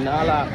tinalak.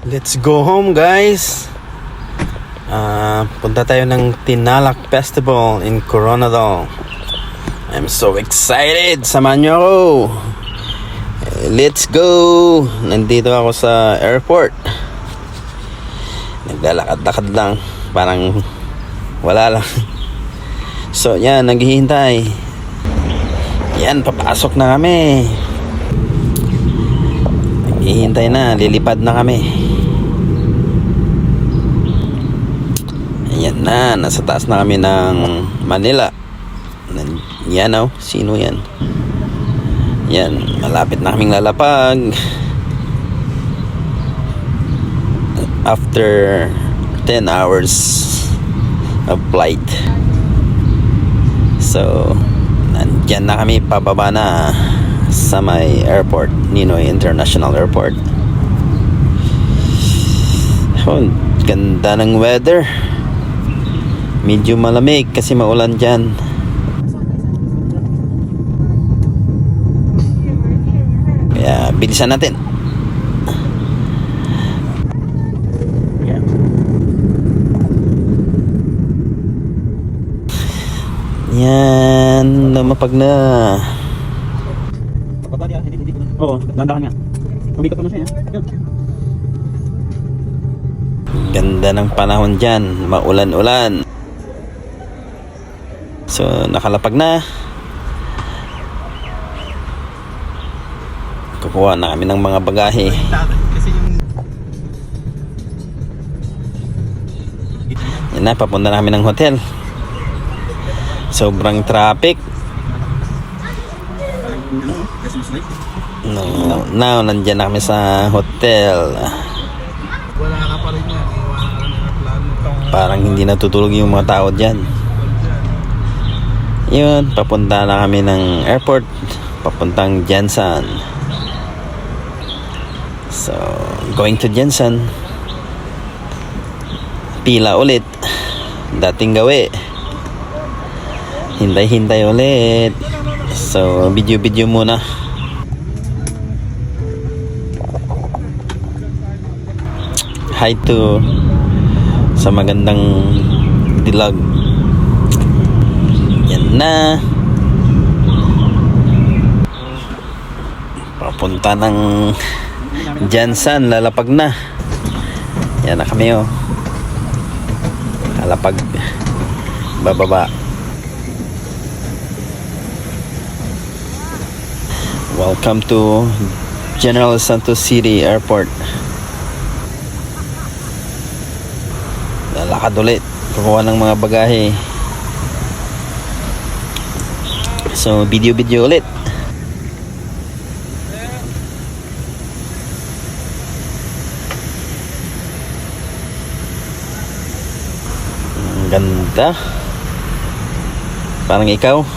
Let's go home, guys. Punta tayo ng Tinalak Festival in Coronadal. I'm so excited. Samahan nyo ako. Let's go. Nandito ako sa airport. Naglalakad-lakad lang. Parang wala lang. So yan, naghihintay. Yan, papasok na kami. Naghihintay na, lilipad na kami. Ayan na, nasa taas na kami ng Manila. Yan o, sino yan? Yan, malapit na kaming lalapag. After 10 hours of flight. So, nandyan na kami, pababa na sa may airport, Ninoy International Airport. Oh, ganda ng weather. Medyo malamig kasi maulan dyan. Kaya bilisan natin. Yan, lumapag na. Oo, dandahan nga. Umikot naman siya. Ganda ng panahon dyan, maulan-ulan. So, nakalapag na. Kukuha na kami ng mga bagahe. Yan na, papunta na kami ng hotel. Sobrang traffic. Now, nandyan na kami sa hotel. Wala ka pa rin yan. Parang hindi natutulog yung mga tao dyan. Yun, papunta na kami ng airport. Papuntang Jensen. So, going to Jensen. Pila ulit. Dating gawi. Hintay-hintay ulit. So, video-video muna. Hi to sa magandang dilag. Yan na. Papunta ng Jensen, lalapag na. Yan na kami oh. Lalapag. Bababa. Welcome to General Santos City Airport. Lalakad ulit. Kukuha ng mga bagahe. So, video-video ulit. Ang ganda. Parang ikaw.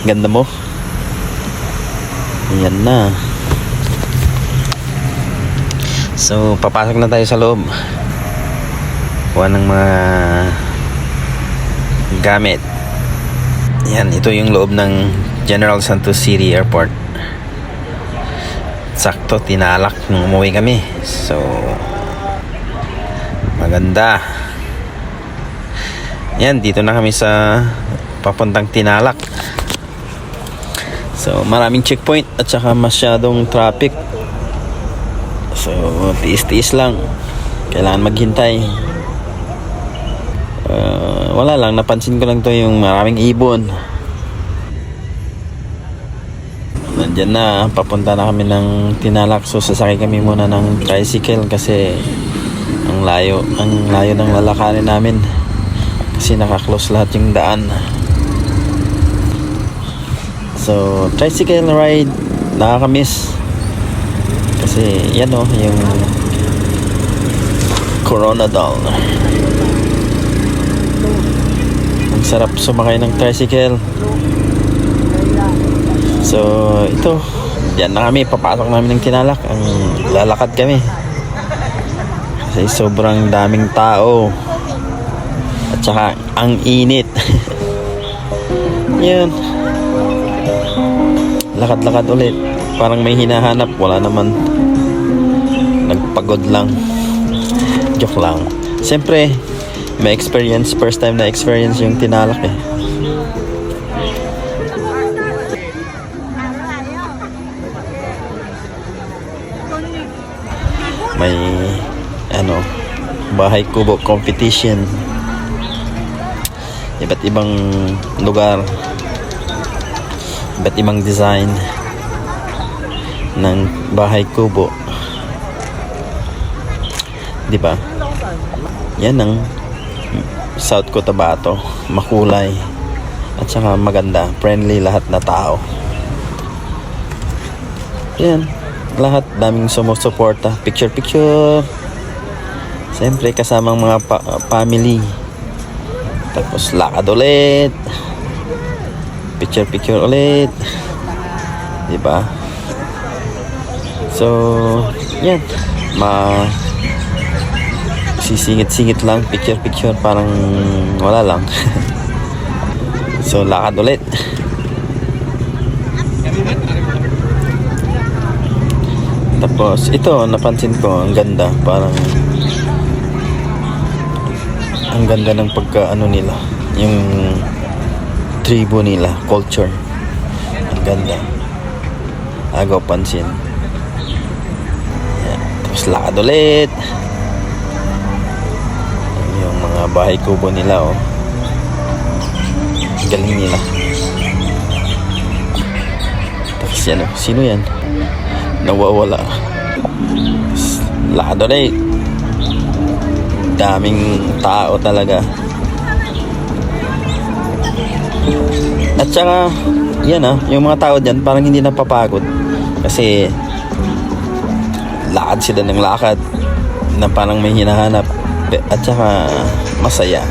Ganda mo. Yan na. So, papasok na tayo sa loob. Kuha ng mga gamit. Yan, ito yung loob ng General Santos City Airport. Sakto, tinalak nung umuwi kami. So, maganda. Yan, dito na kami sa papuntang Tinalak. So, maraming checkpoint at saka masyadong traffic. So, tiis-tiis lang. Kailangan maghintay. Wala lang, napansin ko lang to yung maraming ibon. Nandyan na, papunta na kami ng Tinalak. So, sasakay kami muna ng tricycle kasi ang layo ng lalakarin namin. Kasi naka-close lahat yung daan. So, tricycle ride, nakakamiss. Kasi, yan o, yung Coronadal. Ang sarap sumakay ng tricycle. So, ito. Yan na kami. Papasok namin ng Tinalak. Ang lalakad kami. Kasi sobrang daming tao. At saka, ang init. Yan. Lakad-lakad ulit. Parang may hinahanap. Wala naman. Nagpagod lang. Joke lang. Siyempre, may experience. First time na experience yung Tinalak eh. May bahay kubo competition. Iba't ibang lugar, iba't ibang design ng bahay kubo, di ba? Yan ang South Cotabato, makulay at saka maganda, friendly lahat na tao. Yan, lahat daming sumusuporta, picture. Siyempre kasamang mga family. Tapos lakad ulit. Picture ulit. Diba? So, yan. Sisingit-singit lang. Picture. Parang wala lang. So, lakad ulit. Tapos, ito, napansin ko, ang ganda. Parang ang ganda ng pagka-ano nila, yung tribo nila, culture. Ang ganda. Agaw pansin. Yan. Tapos lakad ulit. Yung mga bahay kubo nila, oh. Galing nila. Tapos yan, oh. Sino yan? Nawawala. Lakad ulit. Daming tao talaga. At saka yan yung mga tao dyan parang hindi napapagod kasi lakad sila ng lakad na parang may hinahanap at saka masaya,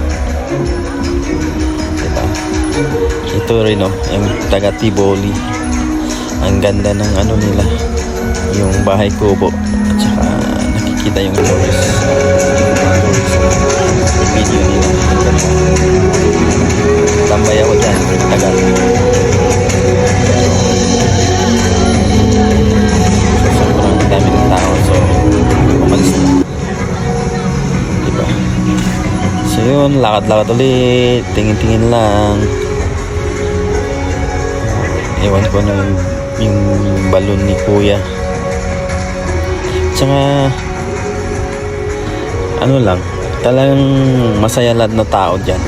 diba? Ito rin yung taga Tiboli, ang ganda ng nila, yung bahay kubo at saka nakikita yung tourist video nila. Tambay ako dyan, tagal. Sobrang dami ng tao, so umalis na, diba? So yun, lakad-lakad ulit, tingin-tingin lang. Ewan ko na yung balon ni kuya. Tsaka lang, talagang masaya lahat na tao dyan.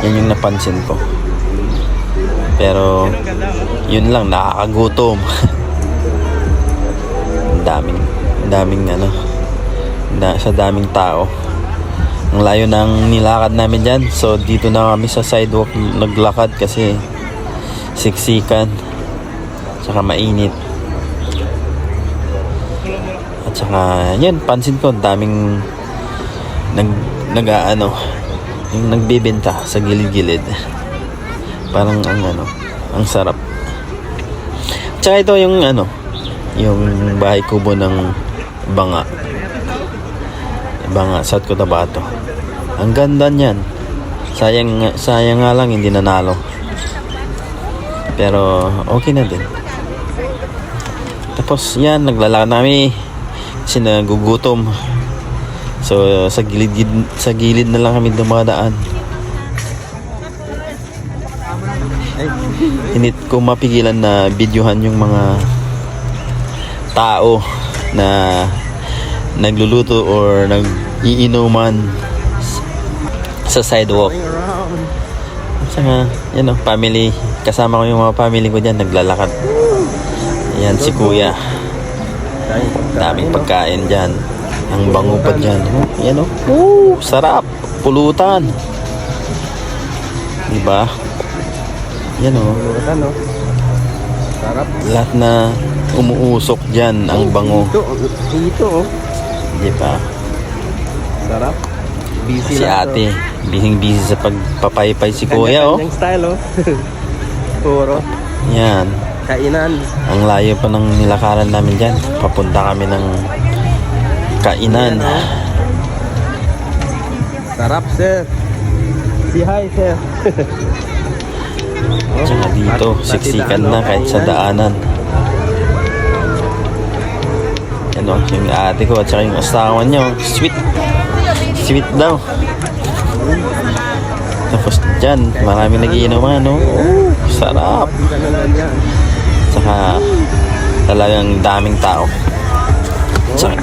Yan yung napansin ko. Pero yun lang, nakakagutom. daming sa daming tao. Ang layo ng nilakad namin dyan. So dito na kami sa sidewalk naglakad kasi siksikan tsaka mainit. At saka yun, pansin ko daming yung nagbebenta sa gilid-gilid. Parang ang sarap. Tsaka ito yung yung bahay kubo ng Banga, South Cotabato. Ang ganda niyan. Sayang nga lang hindi nanalo. Pero okay na din. Tapos yan, naglalakad namin kasi nagugutom. So sa gilid na lang kami dumadaan. Hindi ko mapigilan na videohan yung mga tao na nagluluto or nag-iinuman sa sidewalk. Saka family, kasama ko yung mga family ko dyan, naglalakad. Ayan si kuya, daming pagkain dyan. Ang bango pa dyan. Yan sarap. Pulutan. Diba? Yan Pulutan sarap. Lahat na umuusok dyan. Ang bango. Ito Diba? sarap. Busy Si ate, busy sa pagpapaypay si kuya Kanya-kanyang style Puro. Yan. Kainan. Ang layo pa ng nilakaran namin dyan. Papunta kami ng kainan. Sarap, sir. Say hi, sir. Tsaka dito, siksikan na kahit sa daanan. Ano, yung ate ko at saka yung asawa niya. Sweet. Sweet daw. Tapos dyan, marami nagiinuman, no? Sarap. Tsaka talagang daming tao. Tsaka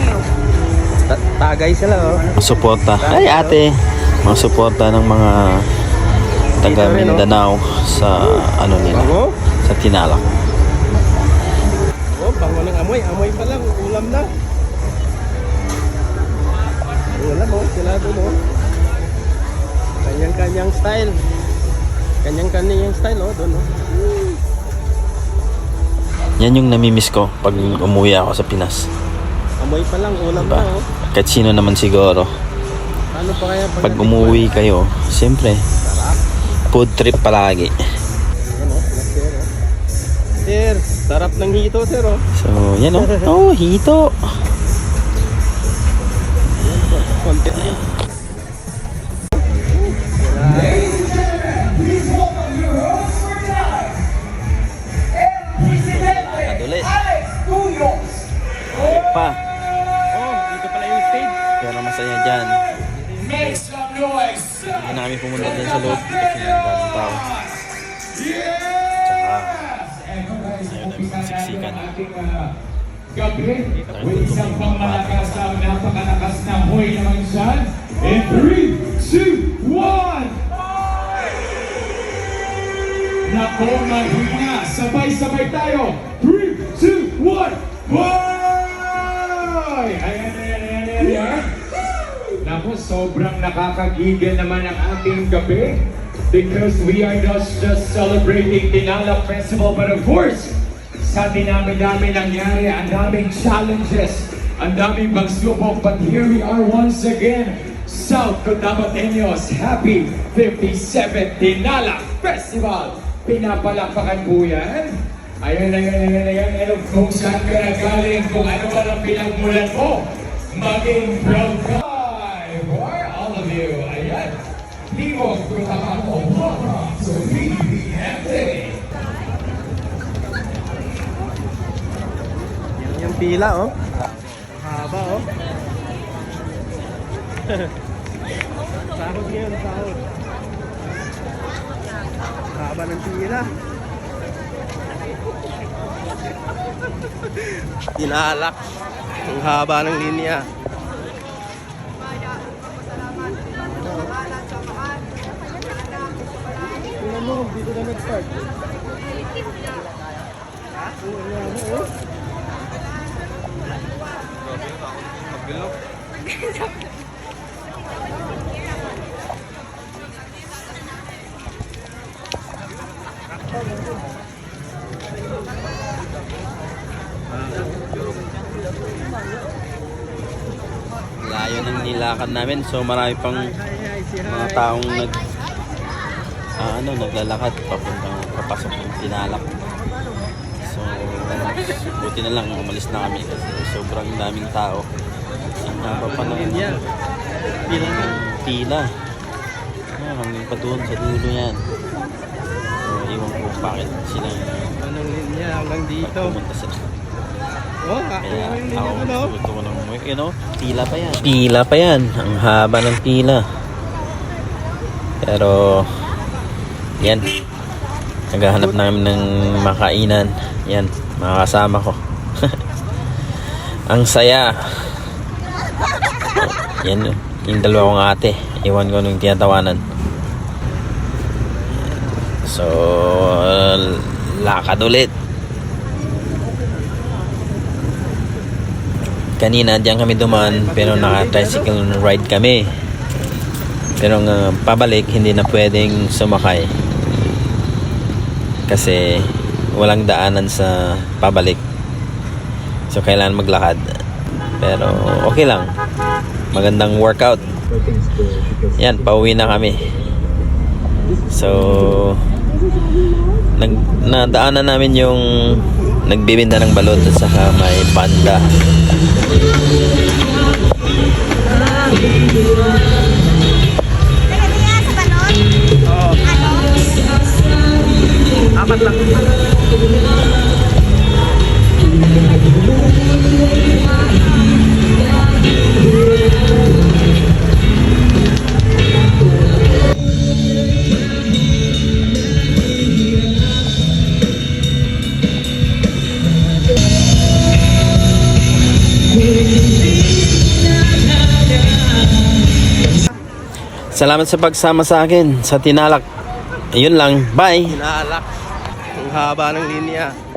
Tagay sila, oh. suporta. Ay ate, mga suporta ng mga taga Mindanao sa ano nila, Bango? sa Tinalak. Oh, bango ng amoy. Amoy pa lang. Ulam na. Ulam, oh. Sila doon, oh. Kanyang-kanyang style. Kanyang-kanyang style, oh. Doon, oh. Yan yung namimiss ko pag umuwi ako sa Pinas. Amoy pa lang. Ulam Diba? na, oh. Kahit sino naman siguro. Ano pa kaya Pag umuwi kayo, siyempre, food trip palagi. Ano, sir, oh. Sir, sarap ng hito, sir, oh. So, yan o. Oh, hito. Content yun. Kadulit. Pa. Oh, dito pala yung stage. Pero masaya dyan. Make some noise. Hindi na kami pumunta dyan sa loob. Kasi daming tao. Tsaka, ayaw namin siksikan. Gabi, with isang pangmalakas na napakalakas na hoy naman dyan. In 3, 2, 1! Nako, mahina. Sabay-sabay tayo. 3, 2, 1! Hoy! Ayan. Naku, sobrang nakakagigil naman ang ating gabi because we are not just celebrating Tinalak Festival but of course, sa dinami-dami nangyari, ang daming challenges, ang daming pagsubok, but here we are once again, South Cotabateños, happy 57th Tinalak Festival! Pinapalakpakan po yan. Ayan. And kung saan ka nagaling, kung ano ba ang pinagmulan mo, maging proud ka. For all of you, ayan. Timog Cotabato, welcome to PBMT. Yung pila, oh. Haba, oh. Sahod ngayon, sahod. Haba ng pila. Tinalak. Ang haba ng linya. Tingnan mo, dito na nag-start. Layo ng nilakad namin. So marami pang mga taong naglalakad papasok ng Tinalak. So buti na lang umalis na kami kasi sobrang daming tao. Ang haba pa ng pila. Hanggang pa doon sa dulo yan. So iwan ko bakit sila Anong linya hanggang dito? pumunta sila. Oh, Kaya yung ako linya mo, no? gusto ko ng pila pa yan. Pila pa yan. Ang haba ng pila. Pero yan. Naghahanap namin ng makainan. Yan, mga kasama ko. Ang saya. Yan, yung dalawa kong ate. Iwan ko nung tinatawanan. So, lakad ulit. Kanina diyan kami dumaan pero naka-tricycle ride kami. Pero pabalik hindi na pwedeng sumakay. Kasi walang daanan sa pabalik. So kailangan maglakad. Pero okay lang. Magandang workout. Yan, pauwi na kami. So nadaanan namin yung nagbibinda ng balot at saka may panda. Apat lang. Salamat sa pagsama sa akin sa Tinalak. Ayun lang, bye! Inaalak. Ang haba ng linya.